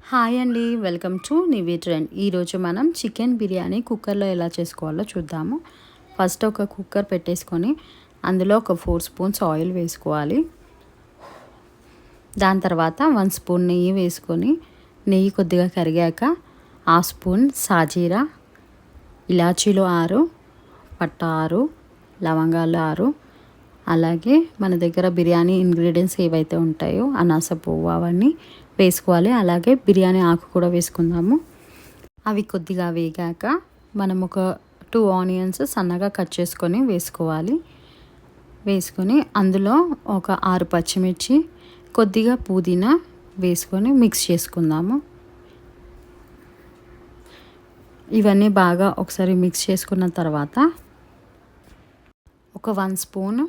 Hi అండి, welcome to నివీ trend. ఈరోజు మనం చికెన్ బిర్యానీ కుక్కర్లో ఎలా చేసుకోవాలో చూద్దాము. ఫస్ట్ ఒక కుక్కర్ పెట్టేసుకొని అందులో ఒక 4 స్పూన్స్ ఆయిల్ వేసుకోవాలి. దాని తర్వాత 1 స్పూన్ నెయ్యి వేసుకొని నెయ్యి కొద్దిగా కరిగాక 1/2 స్పూన్ సాజీరా, ఇలాచీలు 6, పట్ట 6, లవంగాలు 6, అలాగే మన దగ్గర బిర్యానీ ఇంగ్రీడియంట్స్ ఏవైతే ఉంటాయో అనాస పువ్వు అవన్నీ వేసుకోవాలి. అలాగే బిర్యానీ ఆకు కూడా వేసుకుందాము. అవి కొద్దిగా వేగాక మనం ఒక 2 ఆనియన్స్ సన్నగా కట్ చేసుకొని వేసుకోవాలి. వేసుకొని అందులో ఒక 6 పచ్చిమిర్చి, కొద్దిగా పుదీనా వేసుకొని మిక్స్ చేసుకుందాము. ఇవన్నీ బాగా ఒకసారి మిక్స్ చేసుకున్న తర్వాత ఒక 1 స్పూన్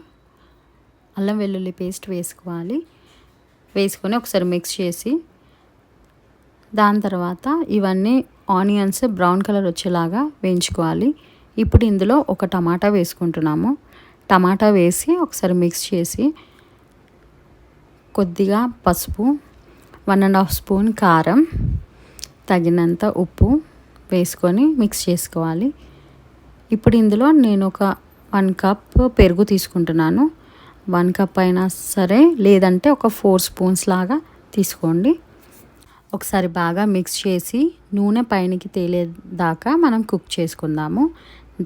అల్లం వెల్లుల్లి పేస్ట్ వేసుకోవాలి. వేసుకొని ఒకసారి మిక్స్ చేసి దాని తర్వాత ఇవన్నీ ఆనియన్స్ బ్రౌన్ కలర్ వచ్చేలాగా వేయించుకోవాలి. ఇప్పుడు ఇందులో ఒక టమాటా వేసుకుంటున్నాము. టమాటా వేసి ఒకసారి మిక్స్ చేసి కొద్దిగా పసుపు, 1.5 స్పూన్ కారం, తగినంత ఉప్పు వేసుకొని మిక్స్ చేసుకోవాలి. ఇప్పుడు ఇందులో నేను ఒక 1 కప్ పెరుగు తీసుకుంటున్నాను. 1 కప్ అయినా సరే, లేదంటే ఒక 4 స్పూన్స్ లాగా తీసుకోండి. ఒకసారి బాగా మిక్స్ చేసి నూనె పైనకి తేలేదాకా మనం కుక్ చేసుకుందాము.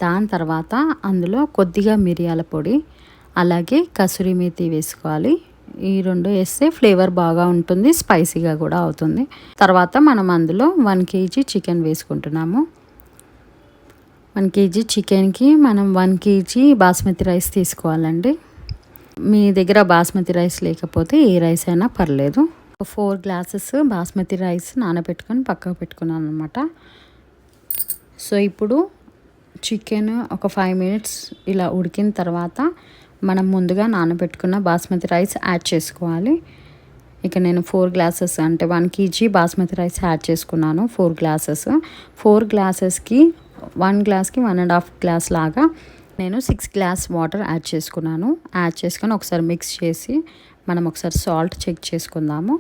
దాని తర్వాత అందులో కొద్దిగా మిరియాల పొడి, అలాగే కసూరి మేతి వేసుకోవాలి. ఈ 2 వేస్తే ఫ్లేవర్ బాగా ఉంటుంది, స్పైసీగా కూడా అవుతుంది. తర్వాత మనం అందులో 1 కేజీ చికెన్ వేసుకుంటున్నాము. 1 కేజీ చికెన్కి మనం 1 కేజీ బాస్మతి రైస్ తీసుకోవాలండి. మీ దగ్గర బాస్మతి రైస్ లేకపోతే ఏ రైస్ అయినా పర్లేదు. 4 గ్లాసెస్ బాస్మతి రైస్ నానబెట్టుకొని పక్కకు పెట్టుకున్నాను అనమాట. సో ఇప్పుడు చికెన్ ఒక 5 మినిట్స్ ఇలా ఉడికిన తర్వాత మనం ముందుగా నానబెట్టుకున్న బాస్మతి రైస్ యాడ్ చేసుకోవాలి. ఇక నేను 4 గ్లాసెస్ అంటే 1 కేజీ బాస్మతి రైస్ యాడ్ చేసుకున్నాను. 4 గ్లాసెస్, 4 గ్లాసెస్కి 1 గ్లాస్కి 1.5 గ్లాస్ లాగా నేను 6 గ్లాస్ వాటర్ యాడ్ చేసుకున్నాను. యాడ్ చేసుకొని ఒకసారి మిక్స్ చేసి మనం ఒకసారి సాల్ట్ చెక్ చేసుకుందాము.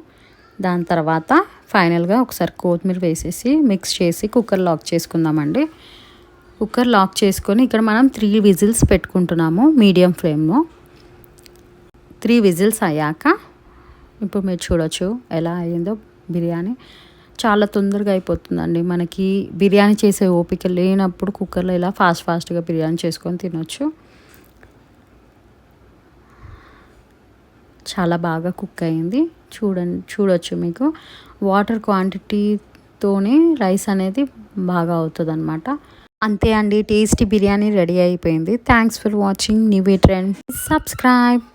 దాని తర్వాత ఫైనల్గా ఒకసారి కొత్తిమీర వేసేసి మిక్స్ చేసి కుక్కర్ లాక్ చేసుకుందామండి. కుక్కర్ లాక్ చేసుకొని ఇక్కడ మనం 3 విజిల్స్ పెట్టుకుంటున్నాము మీడియం ఫ్లేమ్లో. 3 విజిల్స్ అయ్యాక ఇప్పుడు మీరు చూడొచ్చు ఎలా అయ్యిందో. బిర్యానీ చాలా తొందరగా అయిపోతుందండి. మనకి బిర్యానీ చేసే ఓపిక లేనప్పుడు కుక్కర్లో ఇలా ఫాస్ట్గా బిర్యానీ చేసుకొని తినొచ్చు. చాలా బాగా కుక్ అయింది. చూడొచ్చు మీకు వాటర్ క్వాంటిటీతోనే రైస్ అనేది బాగా అవుతుంది అనమాట. అంతే అండి, టేస్టీ బిర్యానీ రెడీ అయిపోయింది. Thanks for watching Nivi trend. Subscribe.